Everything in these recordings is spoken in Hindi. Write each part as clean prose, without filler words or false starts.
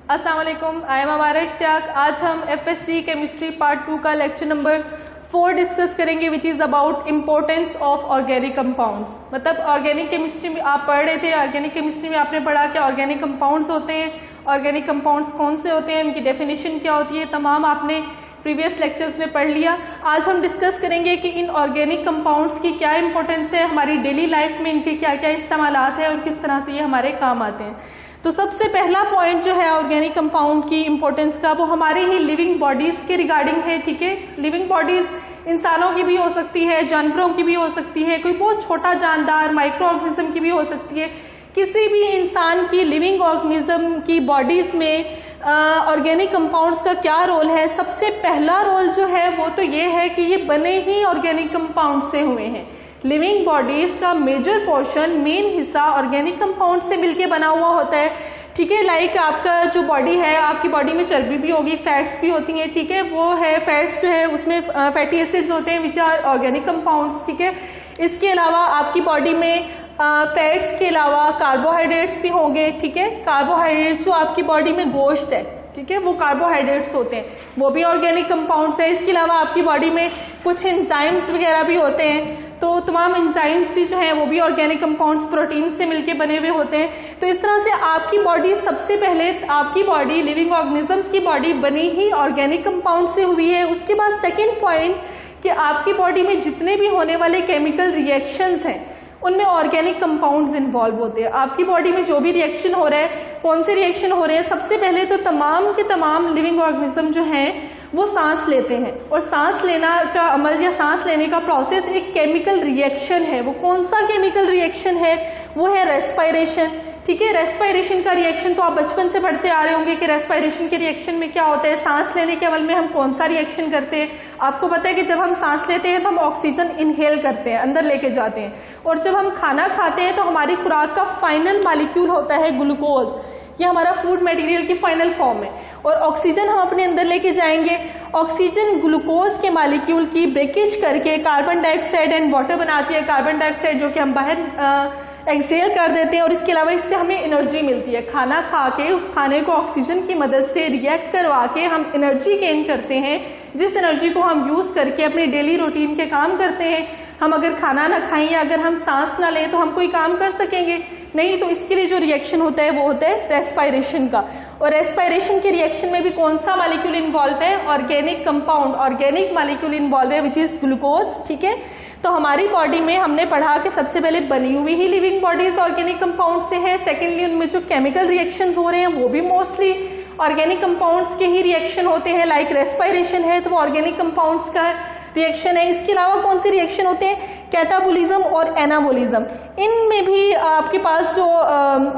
अस्सलाम वालेकुम, आई एम अमारा इश्तियाक। आज हम FSC केमिस्ट्री पार्ट 2 का लेक्चर नंबर 4 डिस्कस करेंगे, which is about importance of organic compounds. मतलब ऑर्गेनिक केमिस्ट्री में आप पढ़ रहे थे, ऑर्गेनिक केमिस्ट्री में आपने पढ़ा कि ऑर्गेनिक कंपाउंड्स होते हैं, ऑर्गेनिक कंपाउंड्स कौन से होते हैं, उनकी डेफिनेशन क्या होती है, तमाम आपने प्रीवियस लेक्चर्स में पढ़ लिया। आज हम डिस्कस करेंगे कि इन ऑर्गेनिक कंपाउंड्स की क्या इंपॉर्टेंस है, हमारी डेली लाइफ में इनके क्या क्या इस्तेमालात हैं और किस तरह से ये हमारे काम आते हैं। तो सबसे पहला पॉइंट जो है ऑर्गेनिक कंपाउंड की इंपॉर्टेंस का, वो हमारी ही लिविंग बॉडीज़ के रिगार्डिंग है। ठीक है, लिविंग बॉडीज़ इंसानों की भी हो सकती है, जानवरों की भी हो सकती है, कोई बहुत छोटा जानदार माइक्रो ऑर्गेनिज्म की भी हो सकती है। किसी भी इंसान की लिविंग ऑर्गेनिज्म की बॉडीज़ में ऑर्गेनिक कंपाउंड्स का क्या रोल है। सबसे पहला रोल जो है वो तो ये है कि ये बने ही ऑर्गेनिक कंपाउंड से हुए हैं। लिविंग बॉडीज का मेजर पोर्शन, मेन हिस्सा ऑर्गेनिक कंपाउंड से मिलके बना हुआ होता है। ठीक है, लाइक आपका जो बॉडी है, आपकी बॉडी में चर्बी भी होगी, फैट्स भी होती हैं। ठीक है, वो है फैट्स जो है उसमें फैटी एसिड्स होते हैं विच आर ऑर्गेनिक कंपाउंड्स। ठीक है, इसके अलावा आपकी बॉडी में फैट्स के अलावा कार्बोहाइड्रेट्स भी होंगे। ठीक है, कार्बोहाइड्रेट्स जो आपकी बॉडी में गोश्त है, ठीक है, वो कार्बोहाइड्रेट्स होते हैं, वो भी ऑर्गेनिक कंपाउंड्स है। इसके अलावा आपकी बॉडी में कुछ एंजाइम्स वगैरह भी होते हैं, तो तमाम एंजाइम्स जो हैं वो भी ऑर्गेनिक कंपाउंड्स प्रोटीन से मिलके बने हुए होते हैं। तो इस तरह से आपकी बॉडी, सबसे पहले आपकी बॉडी, लिविंग ऑर्गेनिजम्स की बॉडी बनी ही ऑर्गेनिक कंपाउंड से हुई है। उसके बाद सेकेंड पॉइंट कि आपकी बॉडी में जितने भी होने वाले केमिकल रिएक्शंस हैं उनमें ऑर्गेनिक कंपाउंड्स इन्वॉल्व होते हैं। आपकी बॉडी में जो भी रिएक्शन हो रहा है, कौन से रिएक्शन हो रहे हैं, सबसे पहले तो तमाम के तमाम लिविंग ऑर्गेनिज्म जो हैं वो सांस लेते हैं, और सांस लेना का अमल या सांस लेने का प्रोसेस एक केमिकल रिएक्शन है। वो कौन सा केमिकल रिएक्शन है? वो है रेस्पायरेशन। ठीक है, रेस्पायरेशन का रिएक्शन तो आप बचपन से पढ़ते आ रहे होंगे कि रेस्पायरेशन के रिएक्शन में क्या होता है। सांस लेने के अमल में हम कौन सा रिएक्शन करते हैं? आपको पता है कि जब हम सांस लेते हैं तो हम ऑक्सीजन इनहेल करते हैं, अंदर लेके जाते हैं, और जब हम खाना खाते हैं तो हमारी खुराक का फाइनल मॉलिक्यूल होता है ग्लूकोज। ये हमारा फूड मटेरियल की फाइनल फॉर्म है, और ऑक्सीजन हम अपने अंदर लेके जाएंगे। ऑक्सीजन ग्लूकोज के मॉलिक्यूल की ब्रेकेज करके कार्बन डाइऑक्साइड एंड वाटर बनाती है। कार्बन डाइऑक्साइड जो कि हम बाहर एक्सेल कर देते हैं, और इसके अलावा इससे हमें एनर्जी मिलती है। खाना खा के उस खाने को ऑक्सीजन की मदद से रिएक्ट करवा के हम एनर्जी गेन करते हैं, जिस एनर्जी को हम यूज़ करके अपने डेली रूटीन के काम करते हैं। हम अगर खाना ना खाएं या अगर हम सांस ना लें तो हम कोई काम कर सकेंगे नहीं। तो इसके लिए जो रिएक्शन होता है वो होता है रेस्पायरेशन का, और रेस्पायरेशन के रिएक्शन में भी कौन सा मॉलिक्यूल इन्वॉल्व है? Organic compound, organic molecule involve है विच इज ग्लूकोज। ठीक है, तो हमारी बॉडी में हमने पढ़ा कि सबसे पहले बनी हुई ही लिविंग बॉडीज ऑर्गेनिक कंपाउंड से है। सेकेंडली उनमें जो केमिकल रिएक्शंस हो रहे हैं वो भी मोस्टली ऑर्गेनिक कंपाउंड्स के ही रिएक्शन होते हैं। लाइक रेस्पायरेशन है तो वो ऑर्गेनिक कंपाउंड्स का रिएक्शन है। इसके अलावा कौन से रिएक्शन होते हैं? कैटाबोलिज्म और एनाबोलिज्म। इनमें भी आपके पास जो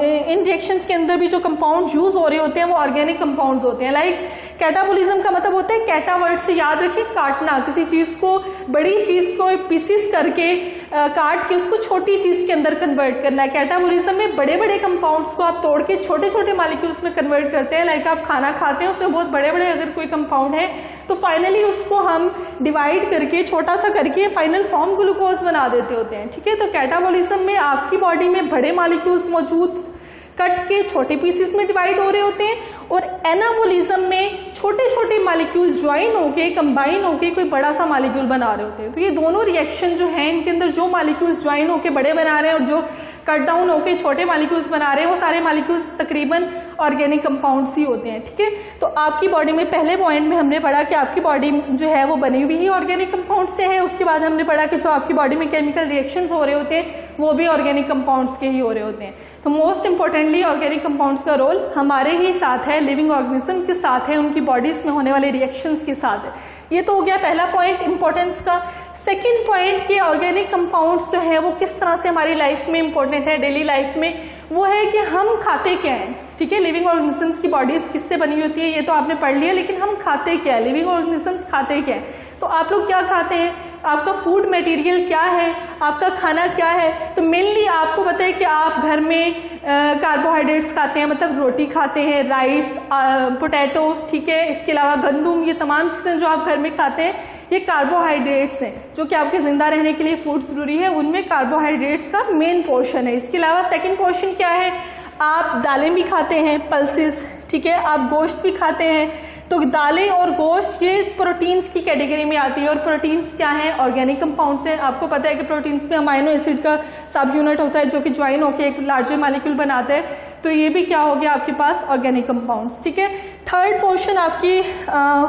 इन रिएक्शंस के अंदर भी जो कंपाउंड यूज हो रहे होते हैं वो ऑर्गेनिक कंपाउंड्स होते हैं। लाइक कैटाबोलिज्म का मतलब होता है, कैटा वर्ड से याद रखिए काटना, किसी चीज को, बड़ी चीज को पीसेस करके काट के उसको छोटी चीज के अंदर कन्वर्ट करना है। कैटाबोलिज्म में बड़े बड़े कंपाउंड्स को आप तोड़ के छोटे छोटे मॉलिक्यूल्स में कन्वर्ट करते हैं। लाइक आप खाना खाते हैं, उसमें बहुत बड़े बड़े अगर कोई कंपाउंड है तो फाइनली उसको हम डिवाइड करके, छोटा सा करके फाइनल फॉर्म ग्लूकोज बना देते होते हैं। ठीक है, तो कैटाबोलिज्म में आपकी बॉडी में बड़े मॉलिक्यूल्स मौजूद कट के छोटे पीसेस में डिवाइड हो रहे होते हैं, और एनाबोलिज्म में छोटे छोटे मॉलिक्यूल ज्वाइन होके, कंबाइन होके कोई बड़ा सा मॉलिक्यूल बना रहे होते हैं। तो ये दोनों रिएक्शन जो हैं, इनके अंदर जो मॉलिक्यूल ज्वाइन होके बड़े बना रहे हैं और जो कट डाउन होके छोटे मॉलिक्यूल्स बना रहे हैं, वो सारे मॉलिक्यूल्स तकरीबन ऑर्गेनिक कंपाउंड्स ही होते हैं। ठीक है, तो आपकी बॉडी में पहले पॉइंट में हमने पढ़ा कि आपकी बॉडी जो है वो बनी हुई ही ऑर्गेनिक कंपाउंड से है। उसके बाद हमने पढ़ा कि जो आपकी बॉडी में केमिकल रिएक्शंस हो रहे होते हैं वो भी ऑर्गेनिक कंपाउंड्स के ही हो रहे होते हैं। तो मोस्ट इंपॉर्टेंटली ऑर्गेनिक कंपाउंड्स का रोल हमारे ही साथ है, लिविंग ऑर्गेनिजम्स के साथ है, उनकी बॉडीज में होने वाले रिएक्शंस के साथ है। ये तो हो गया पहला पॉइंट इंपॉर्टेंस का। सेकेंड पॉइंट कि ऑर्गेनिक कंपाउंड्स जो है वो किस तरह से हमारी लाइफ में इंपॉर्टेंट है, डेली लाइफ में, वो है कि हम खाते क्या हैं। ठीक है, लिविंग ऑर्गेनिजम्स की बॉडीज किससे बनी होती है ये तो आपने पढ़ लिया, लेकिन हम खाते क्या है, लिविंग ऑर्गेनिजम्स खाते क्या है। तो आप लोग क्या खाते हैं, आपका फूड मटेरियल क्या है, आपका खाना क्या है? तो मेनली आपको पता है कि आप घर में कार्बोहाइड्रेट्स खाते हैं, मतलब रोटी खाते हैं, राइस, पोटैटो, ठीक है, इसके अलावा गंदम, ये तमाम चीज़ें जो आप घर में खाते हैं ये कार्बोहाइड्रेट्स हैं जो कि आपके जिंदा रहने के लिए फूड जरूरी है, उनमें कार्बोहाइड्रेट्स का मेन पोर्शन है। इसके अलावा सेकेंड पोर्शन क्या है, आप दालें भी खाते हैं, पल्सेस, ठीक है, आप गोश्त भी खाते हैं, तो दालें और गोश्त ये प्रोटीन्स की कैटेगरी में आती है। और प्रोटीन्स क्या हैं? ऑर्गेनिक कंपाउंड्स हैं। आपको पता है कि प्रोटीन्स में अमाइनो एसिड का सब यूनिट होता है जो कि ज्वाइन होकर एक लार्जर मॉलिक्यूल बनाता है, तो ये भी क्या हो गया आपके पास? ऑर्गेनिक कंपाउंड्स, ठीक है। थर्ड पोर्शन आपकी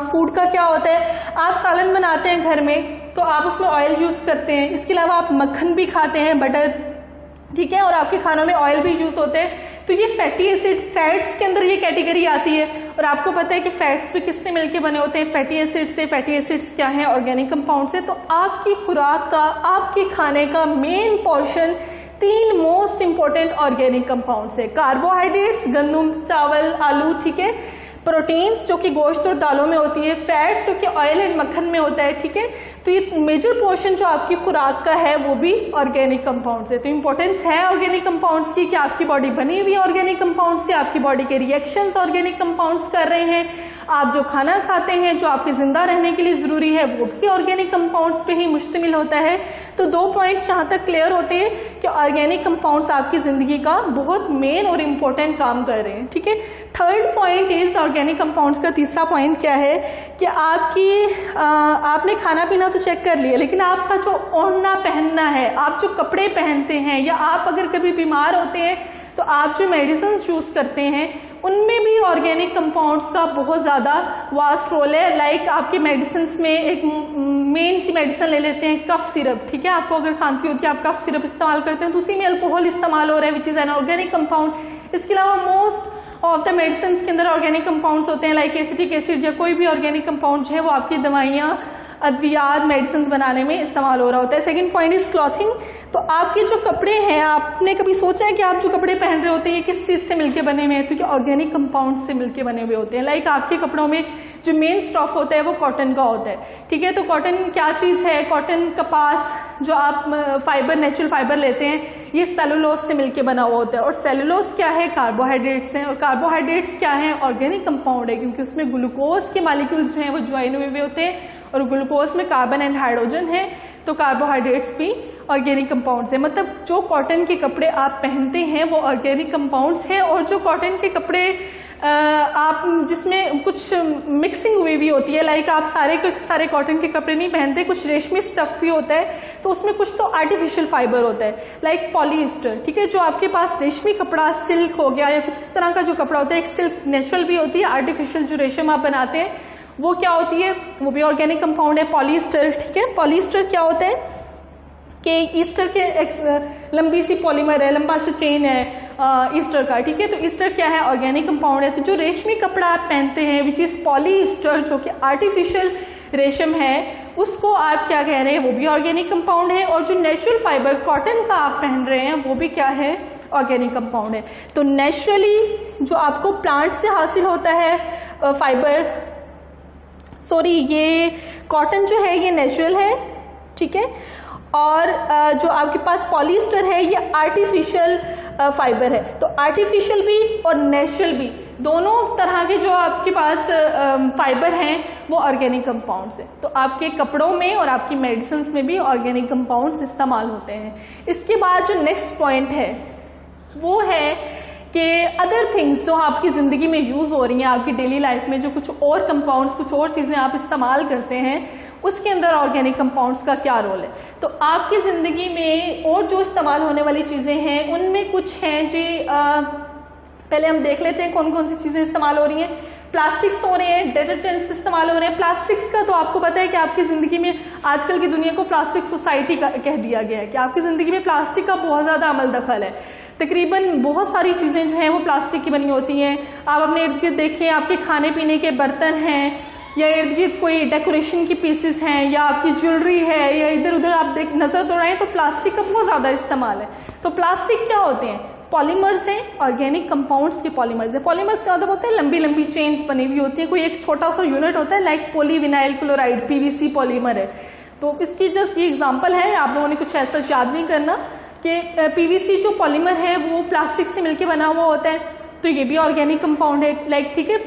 फूड का क्या होता है? आप सालन बनाते हैं घर में तो आप उसमें ऑयल यूज़ करते हैं, इसके अलावा आप मक्खन भी खाते हैं, बटर, ठीक है, और आपके खानों में ऑयल भी यूज होते हैं, तो ये फैटी एसिड, फैट्स के अंदर ये कैटेगरी आती है। और आपको पता है कि फैट्स भी किससे मिलके बने होते हैं? फैटी एसिड से। फैटी एसिड्स क्या है? ऑर्गेनिक कंपाउंड से। तो आपकी खुराक का, आपके खाने का main portion 3 most important organic compounds है। कार्बोहाइड्रेट्स, गंदम, चावल, आलू, ठीक है, प्रोटीन्स जो कि गोश्त और दालों में होती है, फैट्स जो कि ऑयल एंड मक्खन में होता है, ठीक है। तो ये मेजर पोर्शन जो आपकी खुराक का है वो भी ऑर्गेनिक कंपाउंड्स है। तो इंपॉर्टेंस है ऑर्गेनिक कंपाउंड्स की कि आपकी बॉडी बनी हुई है ऑर्गेनिक कंपाउंड्स से, आपकी बॉडी के रिएक्शंस ऑर्गेनिक कंपाउंड्स कर रहे हैं, आप जो खाना खाते हैं जो आपके जिंदा रहने के लिए जरूरी है वो भी ऑर्गेनिक कंपाउंड्स पे ही मुश्तमिल होता है। तो 2 पॉइंट्स जहां तक क्लियर होते हैं कि ऑर्गेनिक कंपाउंड्स आपकी जिंदगी का बहुत मेन और इम्पोर्टेंट काम कर रहे हैं, ठीक है। Third point is organic compounds का तीसरा पॉइंट क्या है कि आपने खाना पीना तो चेक कर लिया, लेकिन आपका जो ओढ़ना पहनना है, आप जो कपड़े पहनते हैं, या आप अगर कभी बीमार होते हैं तो आप जो मेडिसिन यूज करते हैं उनमें भी ऑर्गेनिक कंपाउंड्स का बहुत ज़्यादा वास्ट रोल है। लाइक आपके मेडिसिन में एक मेन सी मेडिसिन ले लेते हैं, कफ सिरप, ठीक है, आपको अगर खांसी होती है आप कफ सिरप इस्तेमाल करते हैं तो उसी में अल्कोहल इस्तेमाल हो रहा है, which is an organic compound. इसके अलावा मोस्ट ऑफ द मेडिसिन के अंदर ऑर्गेनिक कंपाउंड्स होते हैं, लाइक एसिटिक एसिड या कोई भी ऑर्गेनिक कंपाउंड है वो आपकी दवाइयाँ, अद्वियात, मेडिसिन बनाने में इस्तेमाल हो रहा होता है। Second point is clothing. तो आपके जो कपड़े हैं, आपने कभी सोचा है कि आप जो कपड़े पहन रहे होते हैं ये किस चीज़ से मिलके बने हुए हैं? तो ये ऑर्गेनिक कंपाउंड से मिलके बने हुए होते हैं। लाइक आपके कपड़ों में जो मेन स्टफ होता है वो कॉटन का होता है, ठीक है। तो कॉटन क्या चीज़ है? कॉटन, कपास, जो आप फाइबर, नेचुरल फाइबर लेते हैं, ये सेलुलोज से मिलके बना हुआ होता है। और सेलुलोज क्या है? कार्बोहाइड्रेट्स हैं। और कार्बोहाइड्रेट्स क्या है? ऑर्गेनिक कंपाउंड है, क्योंकि उसमें ग्लूकोज के मॉलिक्यूल्स जो हैं वो ज्वाइन हुए होते हैं, और ग्लूकोज में कार्बन एंड हाइड्रोजन है, तो कार्बोहाइड्रेट्स भी ऑर्गेनिक कंपाउंड्स है। मतलब जो कॉटन के कपड़े आप पहनते हैं वो ऑर्गेनिक कंपाउंड्स है। और जो कॉटन के कपड़े आप जिसमें कुछ मिक्सिंग हुई भी होती है, लाइक आप सारे कॉटन के कपड़े नहीं पहनते, कुछ रेशमी स्टफ भी होता है, तो उसमें कुछ तो आर्टिफिशियल फाइबर होता है, लाइक पॉलीएस्टर, ठीक है। जो आपके पास रेशमी कपड़ा, सिल्क हो गया या कुछ इस तरह का जो कपड़ा होता है, एक सिल्क नेचुरल भी होती है, आर्टिफिशियल जो रेशम आप बनाते हैं वो क्या होती है? वो भी ऑर्गेनिक कंपाउंड है, पॉलीएस्टर, ठीक है। पॉलीएस्टर क्या होता है कि ईस्टर के एक लंबी सी पॉलीमर है, लंबा सा चेन है ईस्टर का, ठीक है। तो ईस्टर क्या है? ऑर्गेनिक कंपाउंड है। तो जो रेशमी कपड़ा आप पहनते हैं विच इज पॉलीएस्टर, जो कि आर्टिफिशियल रेशम है, उसको आप क्या कह रहे हैं? वो भी ऑर्गेनिक कंपाउंड है। और जो नेचुरल फाइबर कॉटन का आप पहन रहे हैं वो भी क्या है? ऑर्गेनिक कंपाउंड है। तो नेचुरली जो आपको प्लांट से हासिल होता है फाइबर, ये कॉटन जो है ये नेचुरल है, ठीक है। और जो आपके पास पॉलीएस्टर है ये आर्टिफिशियल फाइबर है। तो आर्टिफिशियल भी और नेचुरल भी दोनों तरह के जो आपके पास फाइबर हैं वो ऑर्गेनिक कंपाउंड्स हैं। तो आपके कपड़ों में और आपकी मेडिसिन में भी ऑर्गेनिक कंपाउंड्स इस्तेमाल होते हैं। इसके बाद जो नेक्स्ट पॉइंट है वो है कि अदर थिंग्स जो आपकी ज़िंदगी में यूज़ हो रही हैं, आपकी डेली लाइफ में जो कुछ और कंपाउंड्स, कुछ और चीज़ें आप इस्तेमाल करते हैं, उसके अंदर ऑर्गेनिक कंपाउंड्स का क्या रोल है। तो आपकी ज़िंदगी में और जो इस्तेमाल होने वाली चीज़ें हैं उनमें कुछ हैं जी, पहले हम देख लेते हैं कौन कौन सी चीज़ें इस्तेमाल हो रही हैं। प्लास्टिक्स हो रहे हैं, डिटर्जेंट्स इस्तेमाल हो रहे हैं। प्लास्टिक्स का तो आपको पता है कि आपकी ज़िंदगी में आजकल की दुनिया को प्लास्टिक सोसाइटी का कह दिया गया है कि आपकी ज़िंदगी में प्लास्टिक का बहुत ज़्यादा अमल दखल है। तकरीबन बहुत सारी चीज़ें जो हैं वो प्लास्टिक की बनी होती हैं। आप अपने इर्द गिर्द देखिए, आपके खाने पीने के बर्तन हैं या इर्द गिर्द कोई डेकोरेशन की पीसेस हैं या आपकी ज्वेलरी है या इधर उधर आप नज़र दौड़ाएं तो प्लास्टिक का बहुत ज़्यादा इस्तेमाल है। तो प्लास्टिक क्या होते हैं? पॉलीमर्स हैं, ऑर्गेनिक कंपाउंड्स के पॉलीमर्स हैं। पॉलीमर्स का मतलब होता है लंबी लंबी चेन्स बनी हुई होती है, कोई एक छोटा सा यूनिट होता है, like polyvinyl chloride, PVC polymer है। तो इसकी जस्ट ये एग्जांपल है, आप लोगों ने कुछ ऐसा याद नहीं करना कि पीवीसी जो पॉलीमर है वो प्लास्टिक से मिलकर बना हुआ होता है, तो ये भी ऑर्गेनिक कंपाउंड है। लाइक ठीक है,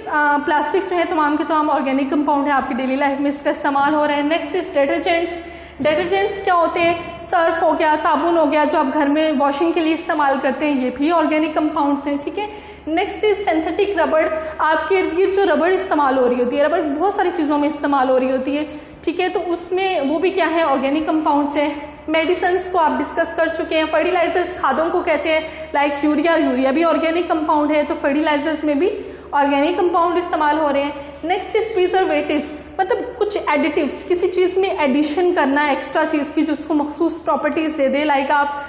प्लास्टिक्स जो है तमाम के तमाम ऑर्गेनिक कंपाउंड है, आपकी डेली लाइफ में इसका इस्तेमाल हो रहा है। Next is detergents. डिटर्जेंट्स क्या होते हैं, सर्फ हो गया, साबुन हो गया, जो आप घर में वॉशिंग के लिए इस्तेमाल करते हैं, ये भी ऑर्गेनिक कंपाउंड्स हैं, ठीक है। नेक्स्ट इज सिंथेटिक रबड़, आपके ये जो रबड़ इस्तेमाल हो रही होती है, रबड़ बहुत सारी चीज़ों में इस्तेमाल हो रही होती है, ठीक है, तो उसमें वो भी क्या है, ऑर्गेनिक कंपाउंड्स है। मेडिसिन्स को आप डिस्कस कर चुके हैं। फर्टिलाइजर्स खादों को कहते हैं, लाइक यूरिया, यूरिया भी ऑर्गेनिक कंपाउंड है, तो फर्टिलाइजर्स में भी ऑर्गेनिक कंपाउंड इस्तेमाल हो रहे हैं। नेक्स्ट इज प्रिजर्वेटिव्स, मतलब कुछ एडिटिव्स, किसी चीज़ में एडिशन करना एक्स्ट्रा चीज़ की जो उसको मखसूस प्रॉपर्टीज़ दे दे, लाइक आप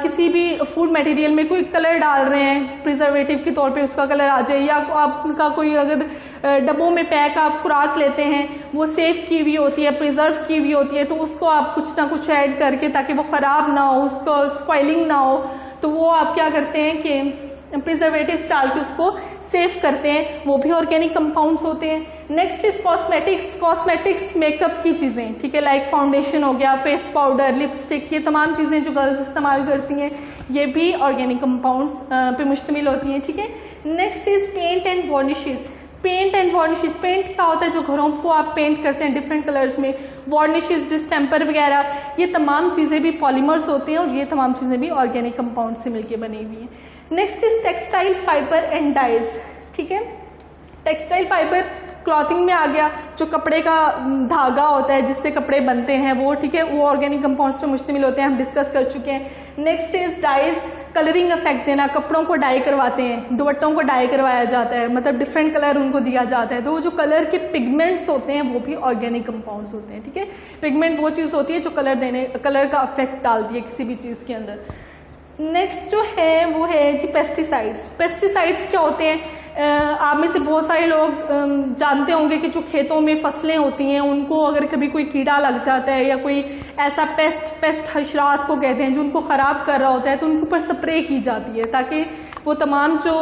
किसी भी फूड मटेरियल में कोई कलर डाल रहे हैं प्रिजर्वेटिव के तौर पे, उसका कलर आ जाए, या आपका कोई अगर डब्बों में पैक आप खुराक लेते हैं, वो सेफ की हुई होती है, प्रिजर्व की हुई होती है, तो उसको आप कुछ ना कुछ ऐड करके ताकि वो ख़राब ना हो, उसको स्पॉइलिंग ना हो, तो वो आप क्या करते हैं कि प्रिजर्वेटिव्स डाल के उसको सेफ करते हैं, वो भी ऑर्गेनिक कंपाउंड्स होते हैं। Next is cosmetics, cosmetics makeup की चीज़ें, ठीक है, लाइक फाउंडेशन हो गया, फेस पाउडर, लिपस्टिक, ये तमाम चीज़ें जो गर्ल्स इस्तेमाल करती हैं, ये भी ऑर्गेनिक कंपाउंड्स पे मुश्तमिल होती हैं, ठीक है। Next is paint and varnishes, paint and varnishes, paint क्या होता है, जो घरों को आप पेंट करते हैं डिफरेंट कलर्स में, वार्निशेस, डिस्टेम्पर वगैरह, ये तमाम चीज़ें भी पॉलीमर्स होते हैं, और ये तमाम चीज़ें भी ऑर्गेनिक कंपाउंड से मिलकर बनी हुई हैं। Next is textile fibre and dyes, ठीक है, टेक्सटाइल फाइबर क्लॉथिंग में आ गया, जो कपड़े का धागा होता है जिससे कपड़े बनते हैं वो, ठीक है, वो ऑर्गेनिक कंपाउंड्स पे मुश्तमिल होते हैं, हम डिस्कस कर चुके हैं। Next is dyes, colouring effect देना, कपड़ों को डाई करवाते हैं, दुपट्टों को डाई करवाया जाता है, मतलब डिफरेंट कलर उनको दिया जाता है, तो वो जो कलर के पिगमेंट्स होते हैं वो भी ऑर्गेनिक कंपाउंड्स होते हैं, ठीक है। पिगमेंट वो चीज़ होती है जो कलर का इफेक्ट डालती है किसी भी चीज़ के अंदर। नेक्स्ट जो है वो है जी पेस्टिसाइड्स। पेस्टिसाइड्स क्या होते हैं, आप में से बहुत सारे लोग जानते होंगे कि जो खेतों में फसलें होती हैं उनको अगर कभी कोई कीड़ा लग जाता है या कोई ऐसा पेस्ट हशरात को कहते हैं जो उनको ख़राब कर रहा होता है, तो उनके ऊपर स्प्रे की जाती है ताकि वो तमाम जो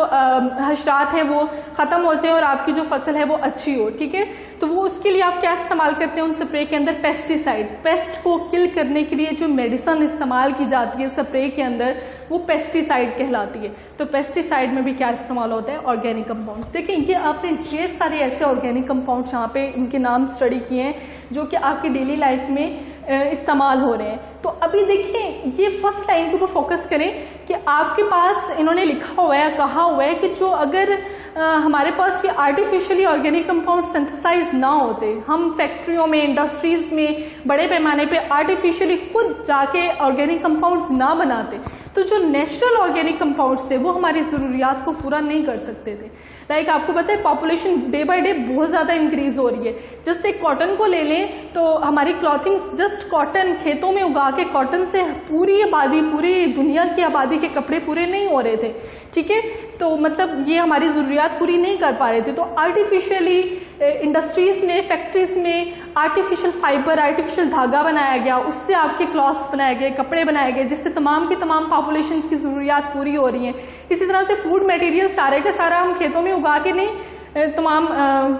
हशरात हैं वो ख़त्म हो जाए और आपकी जो फसल है वो अच्छी हो, ठीक है। तो वो उसके लिए आप क्या इस्तेमाल करते हैं उन स्प्रे के अंदर, पेस्टिसाइड। पेस्ट को किल करने के लिए जो मेडिसिन इस्तेमाल की जाती है स्प्रे के अंदर वो पेस्टिसाइड कहलाती है। तो पेस्टिसाइड में भी क्या इस्तेमाल होता है, ऑर्गेनिक कंपाउंड्स। देखिए ये आपने ढेर सारे ऐसे ऑर्गेनिक कंपाउंड्स यहाँ पे इनके नाम स्टडी किए हैं जो कि आपकी डेली लाइफ में इस्तेमाल हो रहे हैं। तो अभी देखिए ये फर्स्ट लाइन के ऊपर फोकस करें कि आपके पास इन्होंने लिखा हुआ है, कहा हुआ है कि जो अगर हमारे पास ये आर्टिफिशियली ऑर्गेनिक कंपाउंड सिंथेसाइज ना होते, हम फैक्ट्रियों में, इंडस्ट्रीज में बड़े पैमाने पे आर्टिफिशियली खुद जाके ऑर्गेनिक कंपाउंड्स ना बनाते, तो जो नेचुरल ऑर्गेनिक कंपाउंड्स थे वो हमारी ज़रूरियात को पूरा नहीं कर सकते थे। लाइक आपको पता है पॉपुलेशन डे बाय डे बहुत ज़्यादा इंक्रीज हो रही है। जस्ट एक कॉटन को ले लें तो हमारी क्लॉथिंग, जस्ट कॉटन खेतों में उगा के कॉटन से पूरी आबादी, पूरी दुनिया की आबादी के कपड़े पूरे नहीं हो रहे थे, ठीक है। तो मतलब ये हमारी ज़रूरियात पूरी नहीं कर पा रहे थे। तो आर्टिफिशियली इंडस्ट्रीज़ में, फैक्ट्रीज़ में आर्टिफिशियल फाइबर, आर्टिफिशियल धागा बनाया गया, उससे आपके क्लॉथ्स बनाए गए, कपड़े बनाए गए, जिससे तमाम की तमाम पॉपुलेशन की ज़रूरियात पूरी हो रही हैं। इसी तरह से फूड मटेरियल सारे का सारा हम खेतों में उगा के नहीं तमाम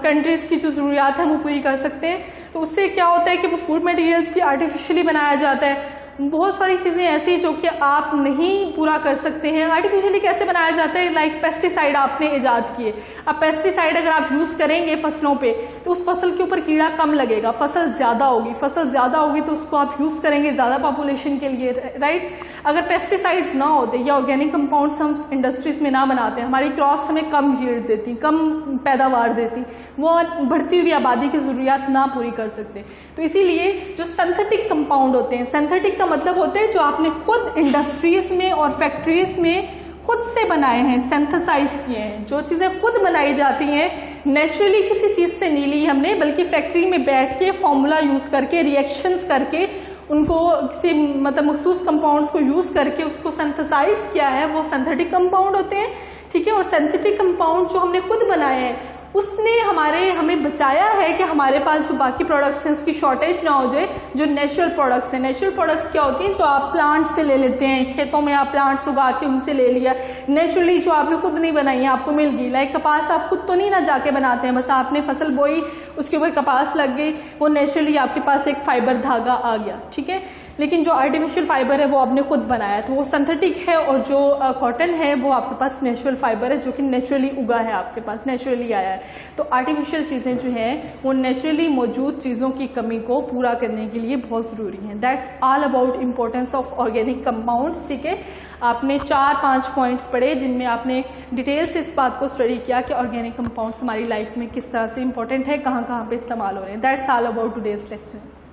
कंट्रीज़ की जो ज़रूरियात है वो पूरी कर सकते हैं। तो उससे क्या होता है कि वो फूड मटेरियल्स भी आर्टिफिशियली बनाया जाता है। बहुत सारी चीज़ें ऐसी जो कि आप नहीं पूरा कर सकते हैं। आर्टिफिशियली कैसे बनाया जाता है, लाइक पेस्टिसाइड आपने ईजाद किए। अब पेस्टिसाइड अगर आप यूज़ करेंगे फसलों पे तो उस फसल के ऊपर कीड़ा कम लगेगा, फसल ज़्यादा होगी, फसल ज़्यादा होगी तो उसको आप यूज़ करेंगे ज़्यादा पॉपुलेशन के लिए, राइट। अगर पेस्टिसाइड्स ना होते या ऑर्गेनिक कंपाउंड्स हम इंडस्ट्रीज में ना बनाते, हमारी क्रॉप्स हमें कम यील्ड देती, कम पैदावार देती, वो बढ़ती हुई आबादी की ज़रूरियात ना पूरी कर सकते। तो इसीलिए जो सिंथेटिक कंपाउंड होते हैं, सिंथेटिक का मतलब होता है जो आपने खुद इंडस्ट्रीज में और फैक्ट्रीज में खुद से बनाए हैं, सिंथेसाइज किए हैं। जो चीज़ें खुद बनाई जाती हैं नेचुरली किसी चीज़ से नहीं ली हमने, बल्कि फैक्ट्री में बैठ के फॉर्मूला यूज़ करके, रिएक्शंस करके, उनको किसी मतलब मखसूस कंपाउंड्स को यूज़ करके उसको सिंथेसाइज किया है, वो सिंथेटिक कंपाउंड होते हैं, ठीक है। और सिंथेटिक कंपाउंड जो हमने खुद बनाए हैं उसने हमें बचाया है कि हमारे पास जो बाकी प्रोडक्ट्स हैं उसकी शॉर्टेज ना हो जाए। जो नेचुरल प्रोडक्ट्स हैं, नेचुरल प्रोडक्ट्स क्या होती हैं, जो आप प्लांट से ले लेते हैं, खेतों में आप प्लांट्स उगा के उनसे ले लिया, नेचुरली जो आपने खुद नहीं बनाई है आपको मिल गई। लाइक कपास आप खुद तो नहीं ना जाके बनाते हैं, बस आपने फसल बोई, उसके ऊपर कपास लग गई, वो नेचुरली आपके पास एक फाइबर धागा आ गया, ठीक है। लेकिन जो आर्टिफिशियल फाइबर है वो आपने खुद बनाया है, तो वो सिंथेटिक है, और जो कॉटन है वो आपके पास नेचुरल फाइबर है जो कि नेचुरली उगा है, आपके पास नेचुरली आया है। तो आर्टिफिशियल चीज़ें जो हैं वो नेचुरली मौजूद चीज़ों की कमी को पूरा करने के लिए बहुत ज़रूरी हैं। That's all about importance of organic compounds. ठीक है, आपने 4-5 पॉइंट्स पढ़े जिनमें आपने डिटेल से इस बात को स्टडी किया कि ऑर्गेनिक कंपाउंड्स हमारी लाइफ में किस तरह से इंपॉर्टेंट है, कहाँ कहाँ पे इस्तेमाल हो रहे हैं। That's all about today's lecture.